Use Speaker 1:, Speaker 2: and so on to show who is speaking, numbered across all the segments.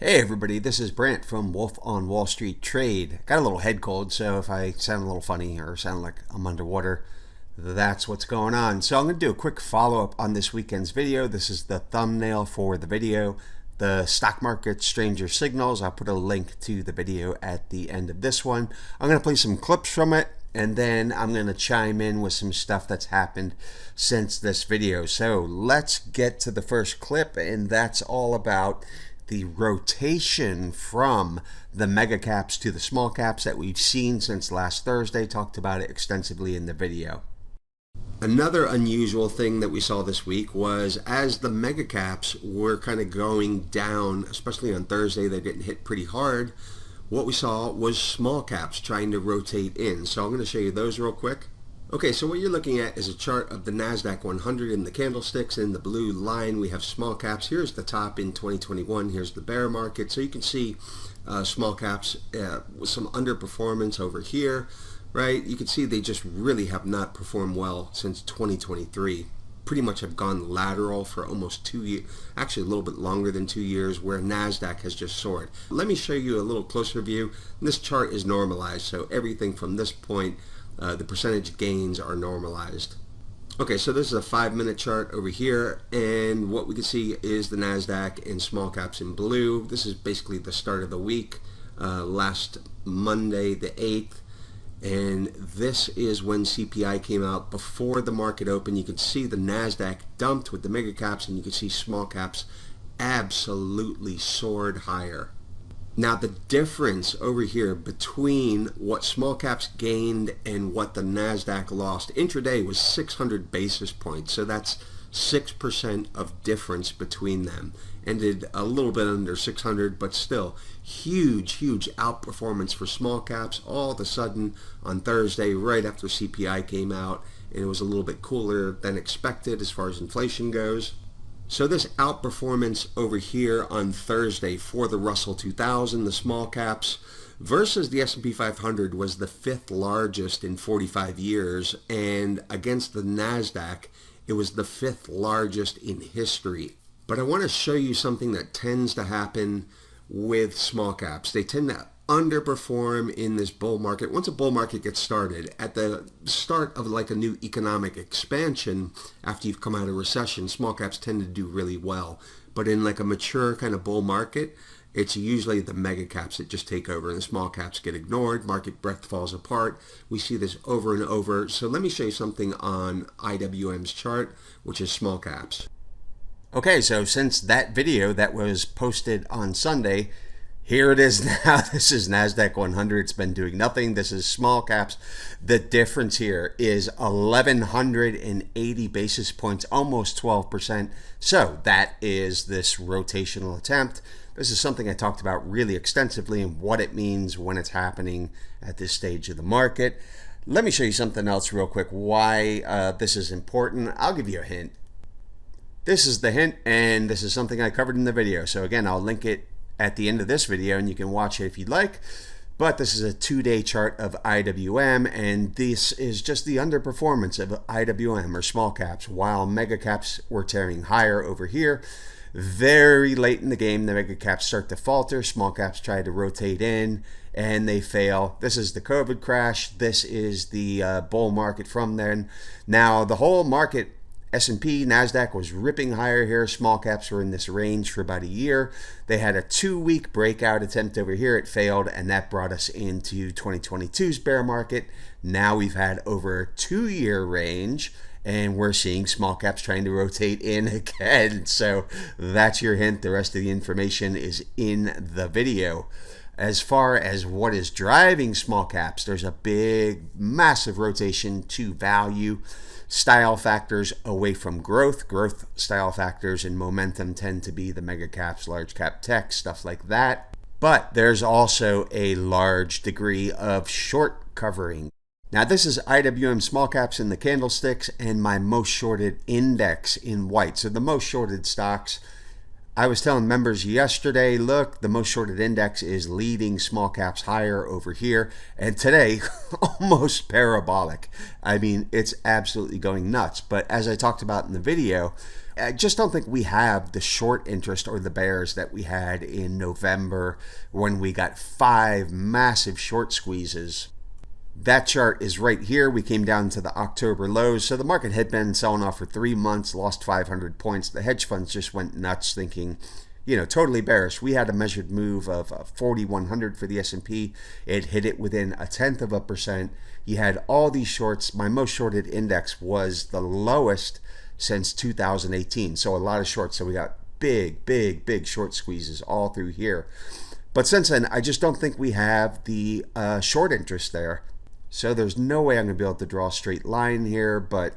Speaker 1: Hey everybody, this is Brant from Wolf on Wall Street Trade. Got a little head cold, so if I sound a little funny or sound like I'm underwater, that's what's going on. So I'm going to do a quick follow-up on this weekend's video. This is the thumbnail for the video, the stock market stranger signals. I'll put a link to the video at the end of this one. I'm going to play some clips from it, and then I'm going to chime in with some stuff that's happened since this video. So let's get to the first clip, and that's all about the rotation from the mega caps to the small caps that we've seen since last Thursday. Talked about it extensively in the video. Another unusual thing that we saw this week was as the mega caps were kind of going down, especially on Thursday, they're getting hit pretty hard. What we saw was small caps trying to rotate in. So I'm going to show you those real quick. Okay, so what you're looking at is a chart of the NASDAQ 100 in the candlesticks. In the blue line, we have small caps. Here's the top in 2021. Here's the bear market. So you can see small caps with some underperformance over here, right? You can see they just really have not performed well since 2023. Pretty much have gone lateral for almost 2 years, actually a little bit longer than 2 years, where NASDAQ has just soared. Let me show you a little closer view. This chart is normalized, so everything from this point, the percentage gains are normalized. Okay, so this is a 5-minute chart over here, and what we can see is the NASDAQ and small caps in blue. This is basically the start of the week, last Monday the 8th, and this is when CPI came out before the market opened. You can see the NASDAQ dumped with the mega caps, and you can see small caps absolutely soared higher. Now the difference over here between what small caps gained and what the NASDAQ lost intraday was 600 basis points. So that's 6% of difference between them. Ended a little bit under 600, but still huge outperformance for small caps all of a sudden on Thursday right after CPI came out, and it was a little bit cooler than expected as far as inflation goes. So this outperformance over here on Thursday for the Russell 2000, the small caps, versus the S&P 500 was the 5th largest in 45 years, and against the NASDAQ, it was the 5th largest in history. But I want to show you something that tends to happen with small caps. They tend to underperform in this bull market. Once a bull market gets started, at the start of like a new economic expansion, after you've come out of recession, small caps tend to do really well. But in like a mature kind of bull market, it's usually the mega caps that just take over and the small caps get ignored. Market breadth falls apart. We see this over and over. So let me show you something on IWM's chart, which is small caps. Okay, so since that video that was posted on Sunday, here it is now. This is NASDAQ 100. It's been doing nothing. This is small caps. The difference here is 1,180 basis points, almost 12%. So that is this rotational attempt. This is something I talked about really extensively and what it means when it's happening at this stage of the market. Let me show you something else real quick, why this is important. I'll give you a hint. This is the hint, and this is something I covered in the video. So again, I'll link it at the end of this video and you can watch it if you'd like. But this is a 2-day chart of IWM, and this is just the underperformance of IWM or small caps, while mega caps were tearing higher over here. Very late in the game, the mega caps start to falter. Small caps try to rotate in and they fail. This is the COVID crash. This is the bull market from then. Now the whole market, S&P, NASDAQ was ripping higher here. Small caps were in this range for about a year. They had a 2-week breakout attempt over here. It failed, and that brought us into 2022's bear market. Now we've had over a 2-year range, and we're seeing small caps trying to rotate in again. So that's your hint. The rest of the information is in the video. As far as what is driving small caps, there's a big, massive rotation to value. Style factors away from growth. Growth style factors and momentum tend to be the mega caps, large cap tech, stuff like that. But there's also a large degree of short covering. Now this is IWM small caps in the candlesticks and my most shorted index in white. So the most shorted stocks, I was telling members yesterday, look, the most shorted index is leading small caps higher over here. And today, almost parabolic. I mean, it's absolutely going nuts. But as I talked about in the video, I just don't think we have the short interest or the bears that we had in November when we got 5 massive short squeezes. That chart is right here. We came down to the October lows. So the market had been selling off for 3 months, lost 500 points. The hedge funds just went nuts thinking, totally bearish. We had a measured move of 4,100 for the S&P. It hit it within 1/10%. You had all these shorts. My most shorted index was the lowest since 2018. So a lot of shorts. So we got big short squeezes all through here. But since then, I just don't think we have the short interest there. So there's no way I'm going to be able to draw a straight line here, but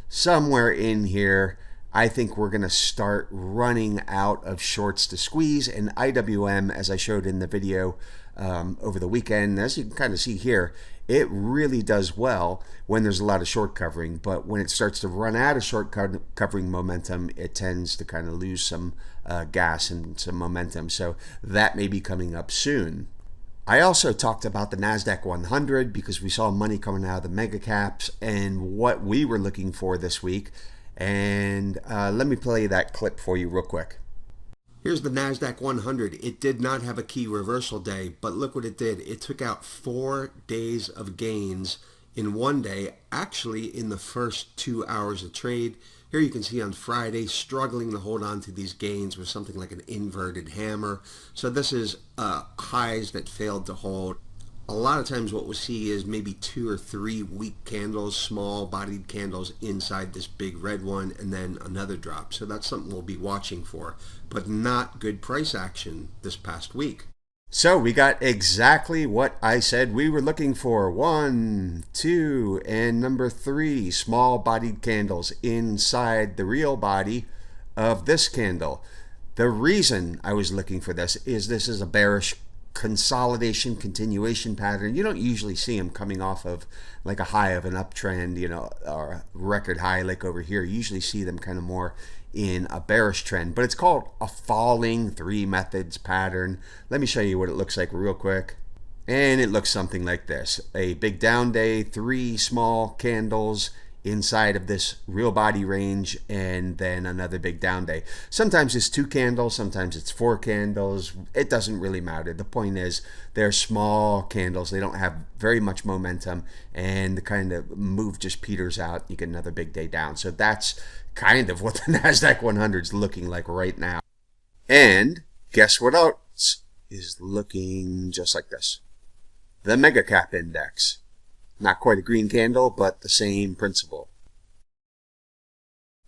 Speaker 1: somewhere in here, I think we're going to start running out of shorts to squeeze. And IWM, as I showed in the video over the weekend, as you can kind of see here, it really does well when there's a lot of short covering. But when it starts to run out of short covering momentum, it tends to kind of lose some gas and some momentum. So that may be coming up soon. I also talked about the NASDAQ 100 because we saw money coming out of the mega caps and what we were looking for this week. And let me play that clip for you real quick. Here's the NASDAQ 100. It did not have a key reversal day, but look what it did. It took out 4 days of gains in one day, actually in the first 2 hours of trade. Here you can see on Friday struggling to hold on to these gains with something like an inverted hammer. So this is highs that failed to hold. A lot of times what we'll see is maybe 2 or 3 weak candles, small bodied candles inside this big red one, and then another drop. So that's something we'll be watching for, but not good price action this past week. So we got exactly what I said we were looking for. 1, 2, and number 3 small bodied candles inside the real body of this candle. The reason I was looking for this is a bearish consolidation continuation pattern. You don't usually see them coming off of like a high of an uptrend, or a record high like over here. You usually see them kind of more in a bearish trend, but it's called a falling 3 methods pattern. Let me show you what it looks like real quick. And it looks something like this. A big down day, 3 small candles inside of this real body range, and then another big down day. Sometimes it's 2 candles, sometimes it's 4 candles. It doesn't really matter. The point is they're small candles. They don't have very much momentum, and the kind of move just peters out. You get another big day down. So that's kind of what the NASDAQ 100 is looking like right now. And guess what else is looking just like this? The mega cap index. Not quite a green candle, but the same principle.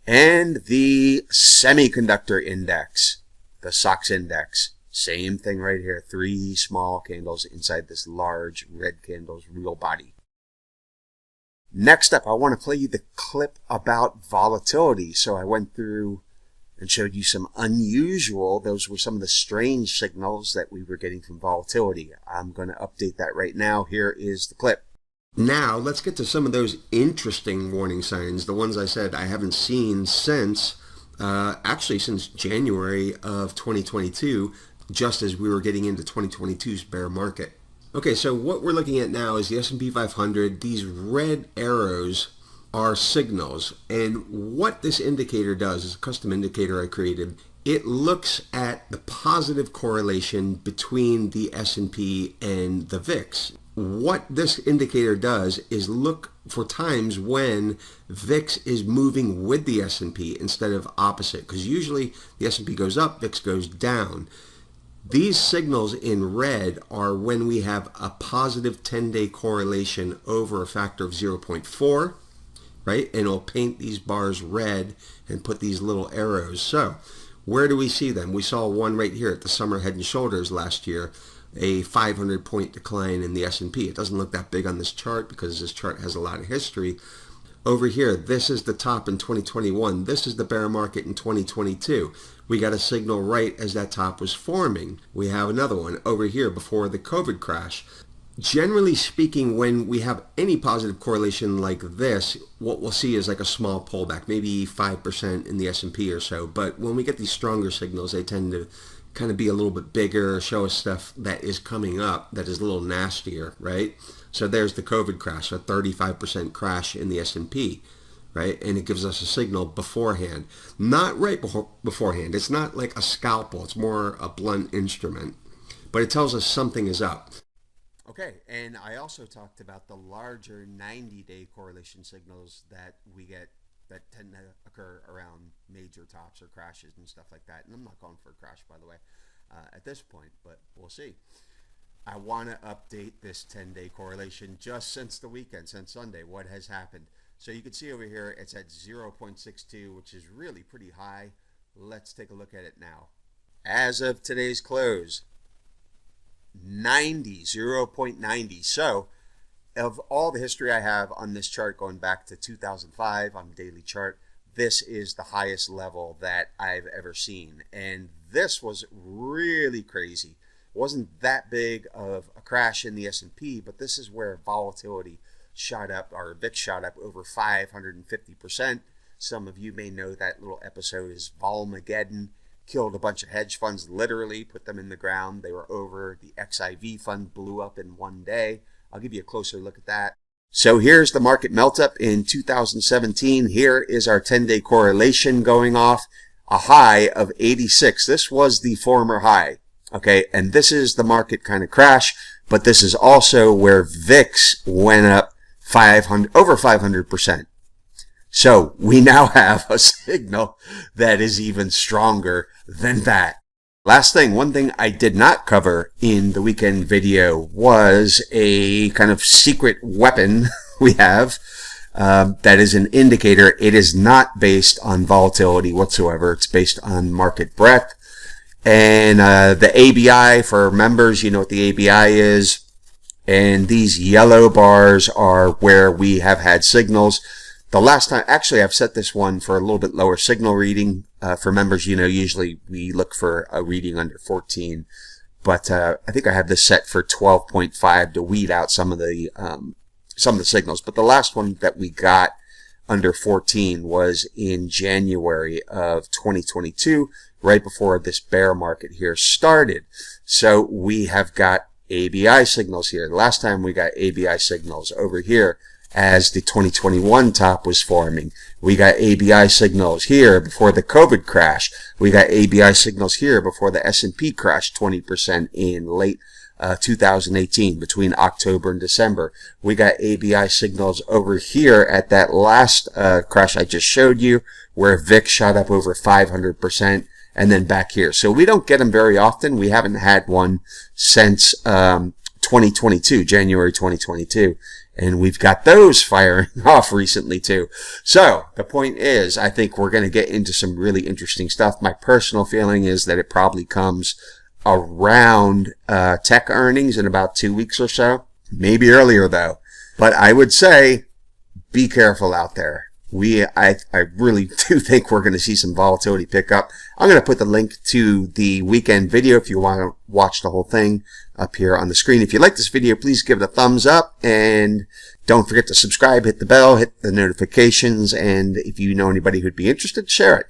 Speaker 1: And the semiconductor index, the SOX index, same thing right here. 3 small candles inside this large red candle's real body. Next up, I want to play you the clip about volatility. So I went through and showed you some unusual, those were some of the strange signals that we were getting from volatility. I'm going to update that right now. Here is the clip. Now, let's get to some of those interesting warning signs, the ones I said I haven't seen since, actually since January of 2022, just as we were getting into 2022's bear market. Okay, so what we're looking at now is the S&P 500. These red arrows are signals, and what this indicator does is a custom indicator I created. It looks at the positive correlation between the S&P and the VIX. What this indicator does is look for times when VIX is moving with the S&P instead of opposite, because usually the S&P goes up, VIX goes down. These signals in red are when we have a positive 10-day correlation over a factor of 0.4, right? And it'll paint these bars red and put these little arrows. So where do we see them? We saw one right here at the summer head and shoulders last year, a 500-point decline in the S&P. It doesn't look that big on this chart because this chart has a lot of history. Over here, this is the top in 2021. This is the bear market in 2022. We got a signal right as that top was forming. We have another one over here before the COVID crash. Generally speaking, when we have any positive correlation like this, what we'll see is like a small pullback, maybe 5% in the S&P or so. But when we get these stronger signals, they tend to kind of be a little bit bigger, show us stuff that is coming up that is a little nastier, right? So there's the COVID crash, a 35% crash in the S&P. right? And it gives us a signal beforehand. Not right beforehand. It's not like a scalpel. It's more a blunt instrument. But it tells us something is up. Okay, and I also talked about the larger 90-day correlation signals that we get that tend to occur around major tops or crashes and stuff like that. And I'm not going for a crash, by the way, at this point, but we'll see. I want to update this 10-day correlation just since the weekend, since Sunday, what has happened. So you can see over here, it's at 0.62, which is really pretty high. Let's take a look at it now. As of today's close, 0.90. So of all the history I have on this chart going back to 2005 on the daily chart, this is the highest level that I've ever seen. And this was really crazy. It wasn't that big of a crash in the S&P, but this is where volatility shot up, or VIX shot up over 550%. Some of you may know that little episode is Volmageddon. Killed a bunch of hedge funds, literally put them in the ground. They were over. The XIV fund blew up in one day. I'll give you a closer look at that. So here's the market melt up in 2017. Here is our 10-day correlation going off. A high of 86. This was the former high. Okay, and this is the market kind of crash, but this is also where VIX went up over 500%. So we now have a signal that is even stronger than that. Last thing, one thing I did not cover in the weekend video was a kind of secret weapon we have that is an indicator. It is not based on volatility whatsoever. It's based on market breadth. And the ABI, for members, you know what the ABI is. And these yellow bars are where we have had signals. The last time, actually, I've set this one for a little bit lower signal reading. For members, you know, usually we look for a reading under 14. But I think I have this set for 12.5 to weed out some of the signals. But the last one that we got under 14 was in January of 2022, right before this bear market here started. So we have got ABI signals here. The last time we got ABI signals over here as the 2021 top was forming. We got ABI signals here before the COVID crash. We got ABI signals here before the S&P crashed 20% in late 2018, between October and December. We got ABI signals over here at that last crash I just showed you, where VIX shot up over 500%, and then back here. So we don't get them very often. We haven't had one since 2022, January 2022. And we've got those firing off recently too. So the point is, I think we're going to get into some really interesting stuff. My personal feeling is that it probably comes around tech earnings in about 2 weeks or so. Maybe earlier though. But I would say, be careful out there. I really do think we're going to see some volatility pick up. I'm going to put the link to the weekend video if you want to watch the whole thing up here on the screen. If you like this video, please give it a thumbs up, and don't forget to subscribe, hit the bell, hit the notifications, and if you know anybody who'd be interested, share it.